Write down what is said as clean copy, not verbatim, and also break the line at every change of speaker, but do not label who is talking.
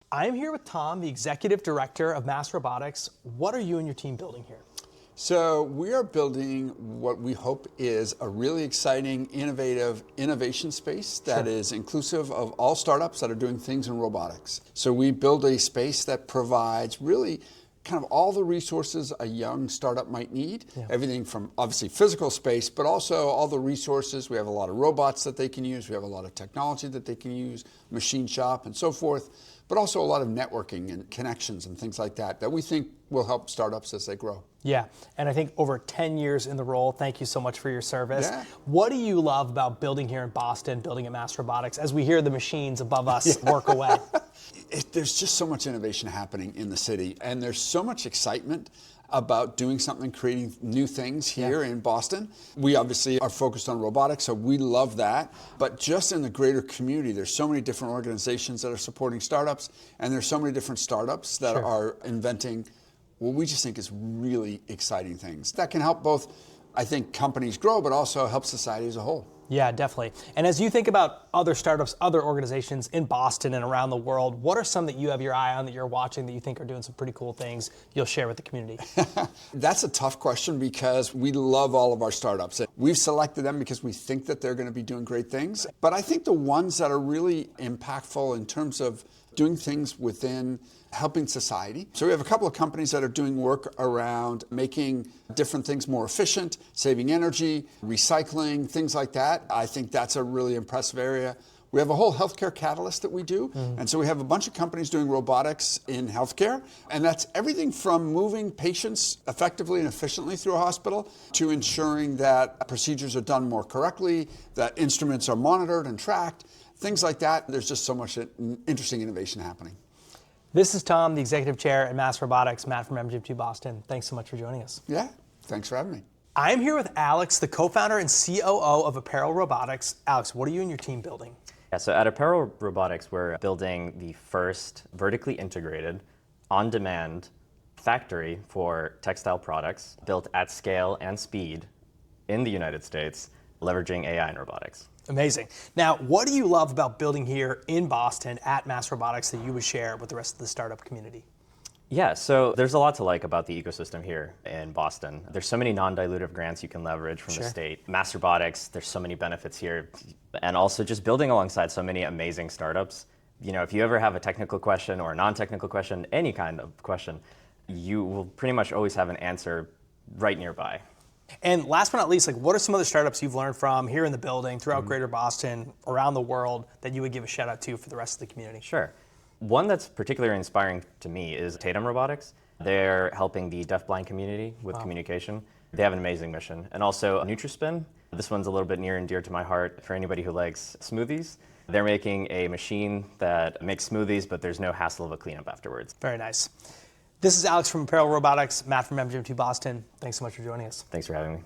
I'm here with Tom, the Executive Director of MassRobotics. What are you and your team building here?
So we are building what we hope is a really exciting, innovative innovation space that is inclusive of all startups that are doing things in robotics. So we build a space that provides really kind of all the resources a young startup might need. Everything from obviously physical space, but also all the resources. We have a lot of robots that they can use. We have a lot of technology that they can use, machine shop and so forth, but also a lot of networking and connections and things like that that we think will help startups as they grow.
Yeah, and I think over 10 years in the role, thank you so much for your service.
Yeah.
What do you love about building here in Boston, building at MassRobotics, as we hear the machines above us work away?
There's just so much innovation happening in the city, and there's so much excitement about doing something, creating new things here in Boston. We obviously are focused on robotics, so we love that. But just in the greater community, there's so many different organizations that are supporting startups, and there's so many different startups that are inventing what we just think is really exciting things that can help both, I think, companies grow, but also help society as a whole.
Yeah, definitely. And as you think about other startups, other organizations in Boston and around the world, what are some that you have your eye on, that you're watching, that you think are doing some pretty cool things you'll share with the community?
That's a tough question because we love all of our startups. We've selected them because we think that they're going to be doing great things. But I think the ones that are really impactful in terms of doing things within helping society. So we have a couple of companies that are doing work around making different things more efficient, saving energy, recycling, things like that. I think that's a really impressive area. We have a whole healthcare catalyst that we do. And so we have a bunch of companies doing robotics in healthcare. And that's everything from moving patients effectively and efficiently through a hospital to ensuring that procedures are done more correctly, that instruments are monitored and tracked, things like that. There's just so much interesting innovation happening.
This is Tom, the Executive Chair at MassRobotics, Matt from MGMT Boston. Thanks so much for joining us.
Yeah, thanks for having me.
I'm here with Alex, the co-founder and COO of Apparel Robotics. Alex, what are you and your team building?
Yeah, so at Apparel Robotics, we're building the first vertically integrated, on-demand factory for textile products built at scale and speed in the United States, leveraging AI and robotics.
Amazing. Now, what do you love about building here in Boston at MassRobotics that you would share with the rest of the startup community?
Yeah, so there's a lot to like about the ecosystem here in Boston. There's so many non-dilutive grants you can leverage from the state. MassRobotics, there's so many benefits here. And also just building alongside so many amazing startups. You know, if you ever have a technical question or a non-technical question, any kind of question, you will pretty much always have an answer right nearby.
And last but not least, like, what are some other startups you've learned from here in the building, throughout Greater Boston, around the world, that you would give a shout out to for the rest of the community?
Sure. One that's particularly inspiring to me is Tatum Robotics. They're helping the deafblind community with communication. They have an amazing mission. And also Nutrispin. This one's a little bit near and dear to my heart for anybody who likes smoothies. They're making a machine that makes smoothies, but there's no hassle of a cleanup afterwards.
Very nice. This is Alex from Apparel Robotics, Matt from MGMT Boston. Thanks so much for joining us.
Thanks for having me.